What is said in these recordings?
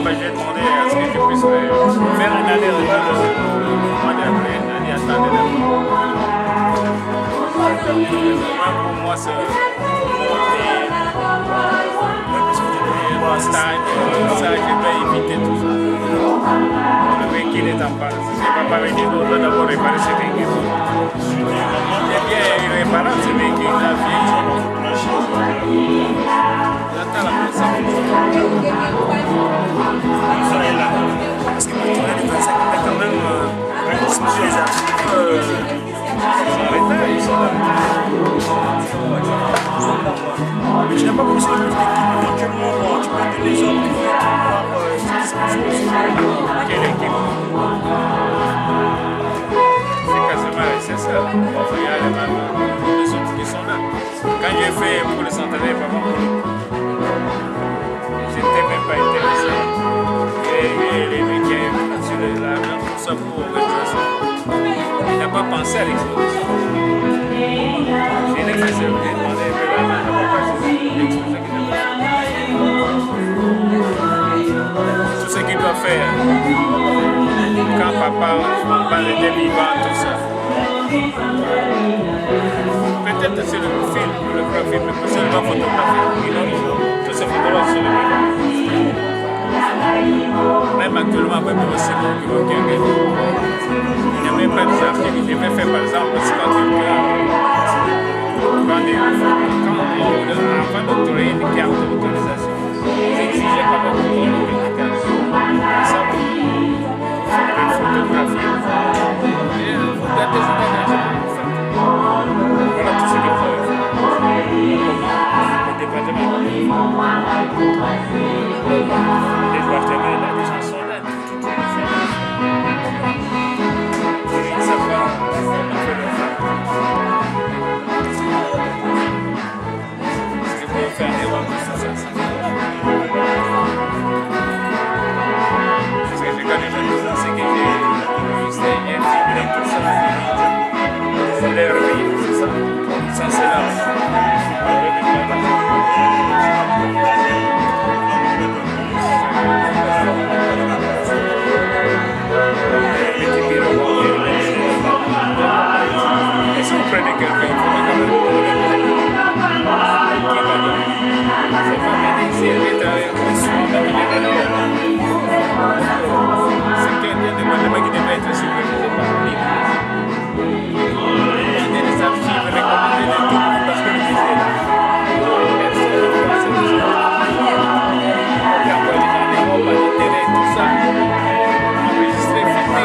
bah, je vais demander à ce que tu puisses faire un aller-retour. Une année attendre d'abord. Pour moi, c'est mon stage, ça, je vais éviter tout ça. Le véhicule est en panne. Si je ne vais pas venir, on doit d'abord réparer ce véhicule. C'est bien irréparable ce véhicule, la vieille. J'attends la personne. Ça est là. Parce que pour tourner les 25 mètres, quand même, les archives Ils sont là. mais tu n'as pas besoin de l'équipe éventuellement. Tu peux donner les ordres Quelle équipe? C'est quasiment nécessaire. Regarde les autres qui sont là. Quand j'ai fait pour les entraîner, je n'étais même pas intéressé. Et les mecs qui avaient sur l'argent, tout ça pour organiser. Il n'a pas pensé à l'exposition. J'ai une exposition, j'ai demandé un peu l'argent, il n'a pas pensé à l'exposition qu'il n'a pas fait. Tout ce qu'il doit faire, quand papa était vivant, tout ça. Peut-être c'est le film, le profil, mais c'est le photographier. Tous ces photographes sont les mêmes. Même actuellement, c'est bon qui va gagner. Il n'y a même pas des articles. Il devait faire par exemple, quand avant de créer une carte d'autorisation, ils exigeaient quand même une carte. Ça, une photographie. Et vous gardez cette engagement. Voilà tout ce qu'il faut. Le département. Les départements, les gens sont là. Ils ne savent pas. Ce que vous faire des routes, ça. Ce que j'ai connu, c'est que j'ai essayé de tout ça. C'est l'air réveillé, c'est ça. Ça, c'est là. Et si vous prenez quelqu'un, il faut quand même c'est pas bien ici, elle est c'est qu'il y a des départements qui devaient être supervisés par l'Église. Il y a des archives recommandées de tout le monde parce que le musée est là. Personne ne il y a encore des gens des robes à l'intérêt, tout ça. Enregistré, filmé.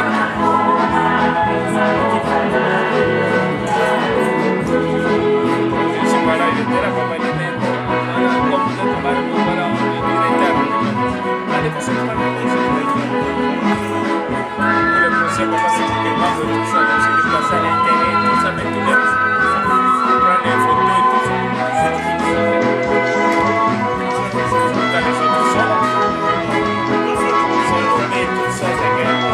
Je suis pas là, il était là, papa, il était là. Comme vous êtes mal, voilà, on est directeur. Allez, vous êtes mal, le procès, papa, c'est tellement de tout ça, donc c'est déplacé à l'intérêt, tout ça, mais tout le reste. Prendre les photos et tout ça. Quand les autres sont là, ils sont tournés, tout ça, c'est agréable.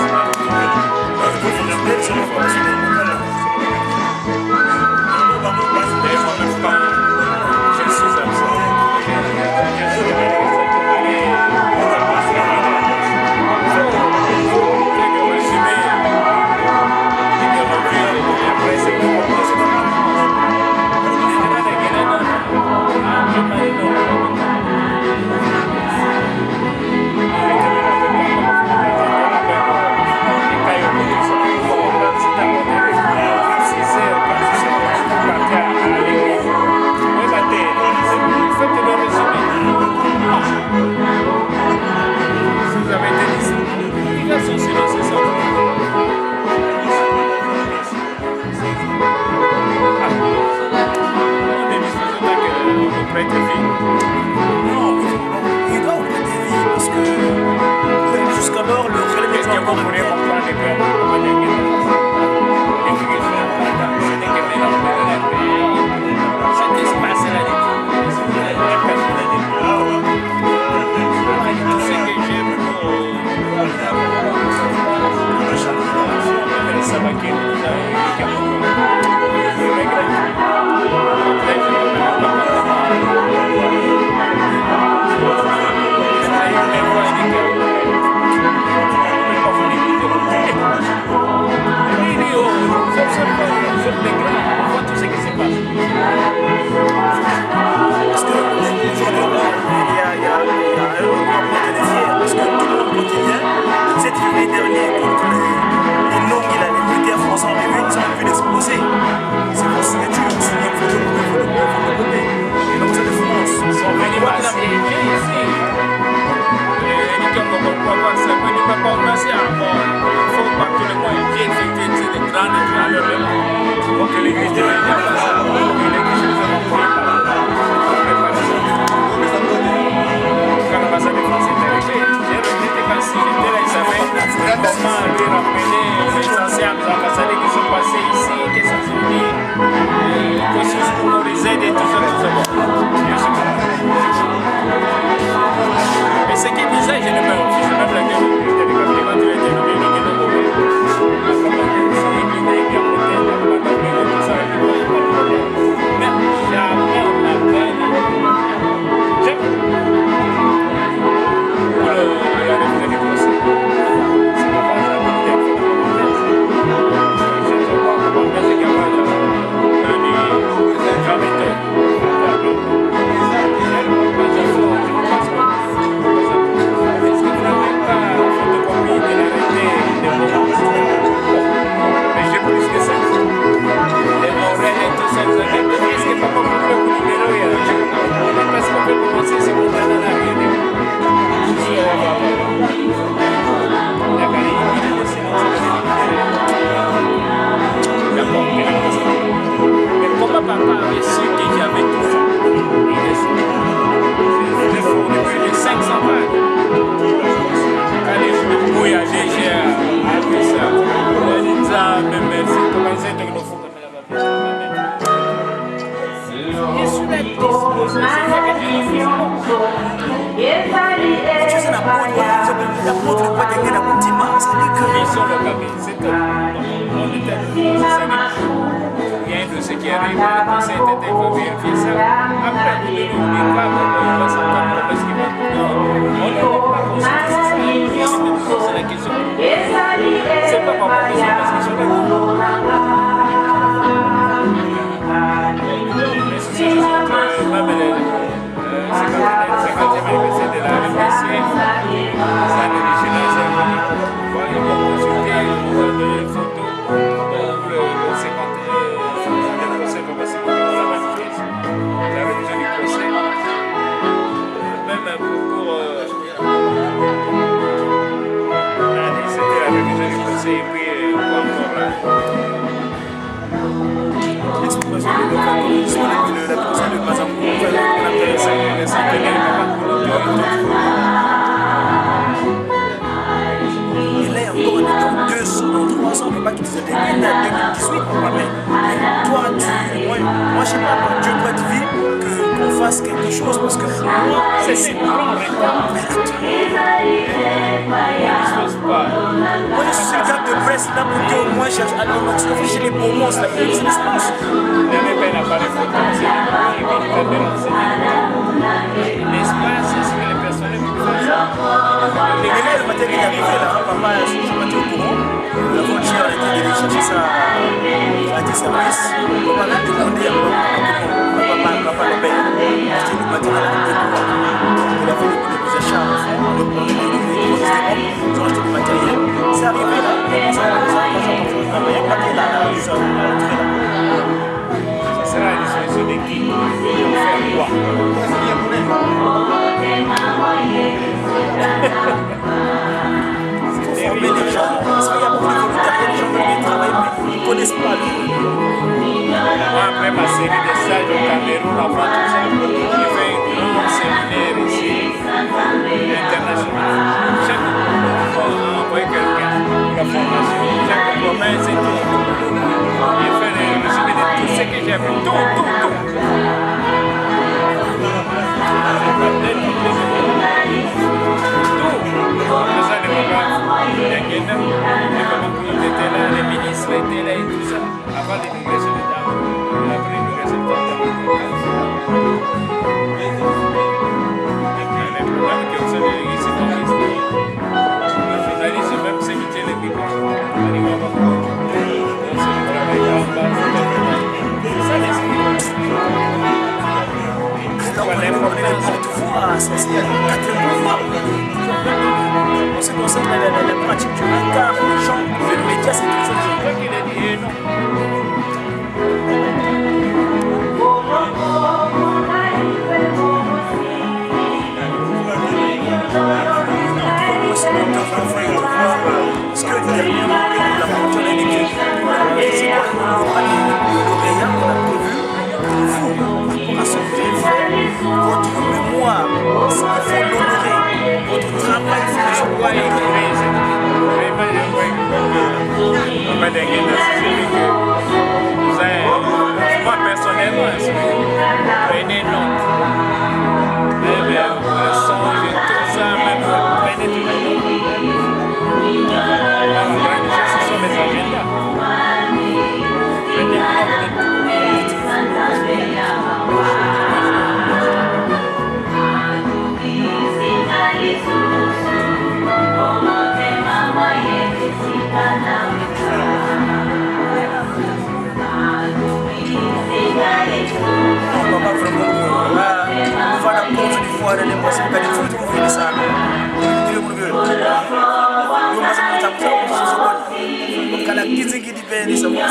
rien dit, c'est moi.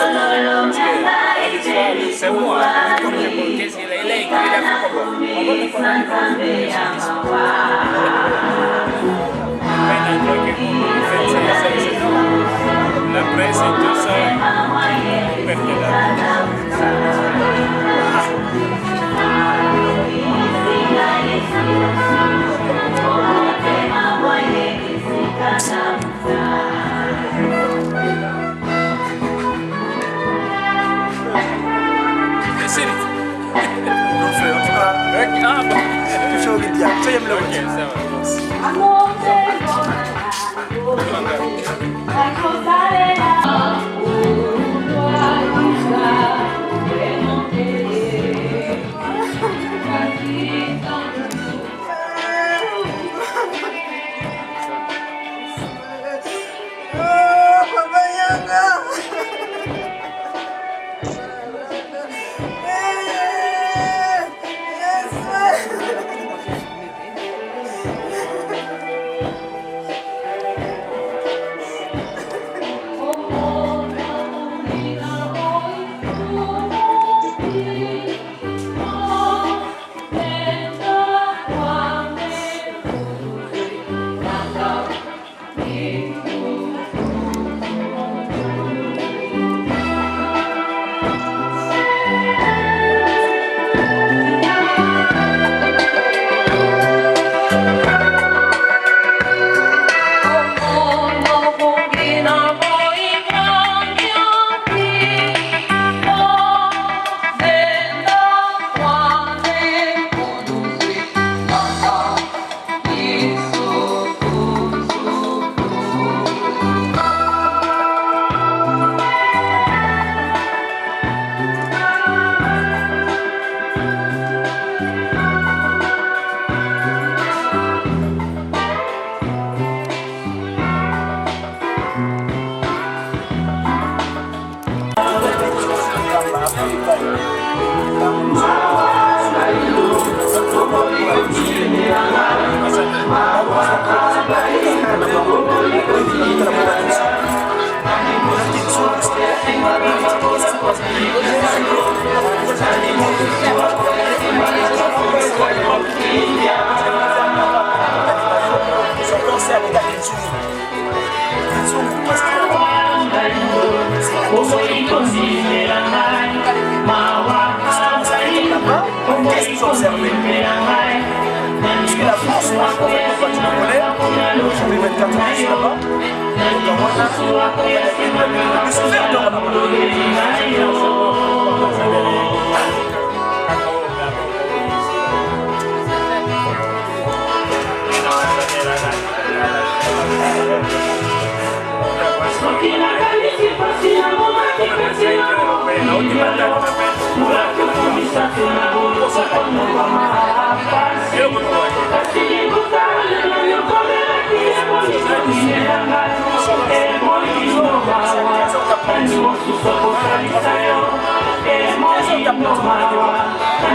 C'est moi. Qu'est-ce qu'il a écrit? Il a fait comment? On va te la presse et tout ça, Qu'est-ce qu'ils ont observé? Parce que la France, moi, quand tu me connais, j'avais 24 ans là-bas. Donc, moi, il y a des souvenirs là-bas.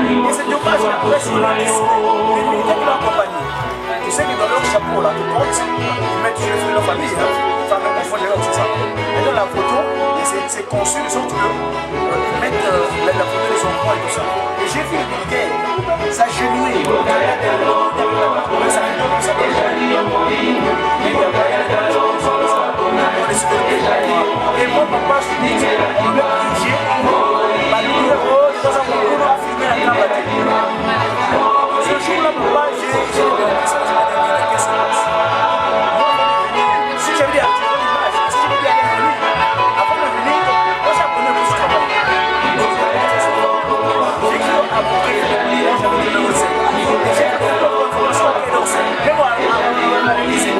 Et c'est dommage, la presse, il a laissé les militaires qui l'ont accompagné. Tu sais que dans leur chapeau, là, de compte, ils mettent toujours les leur famille, hein, femmes, enfants, tout ça. Et dans la photo, c'est conçu de sorte qu'ils mettent la photo des enfants et tout ça. Et j'ai vu les militaires, ça genouait. Et moi, papa, je suis dit, il me j'ai ce jour-là, papa, j'ai si j'avais dit à l'image, si j'avais dit à l'image, avant de venir, moi j'apprenais plus travail. J'ai cru à mon frère, j'avais dit le recette. Et j'ai cru à mon frère, mais moi, à l'analyser.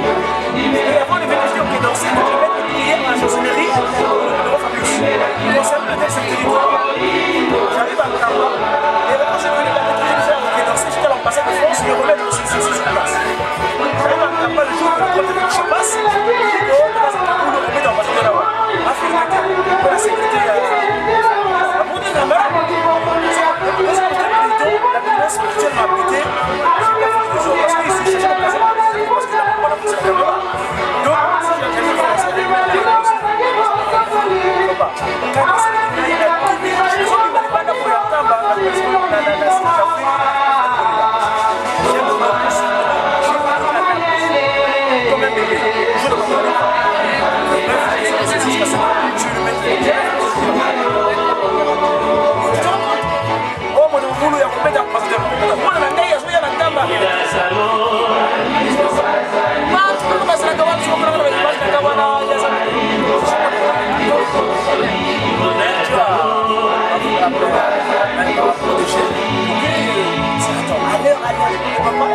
va pas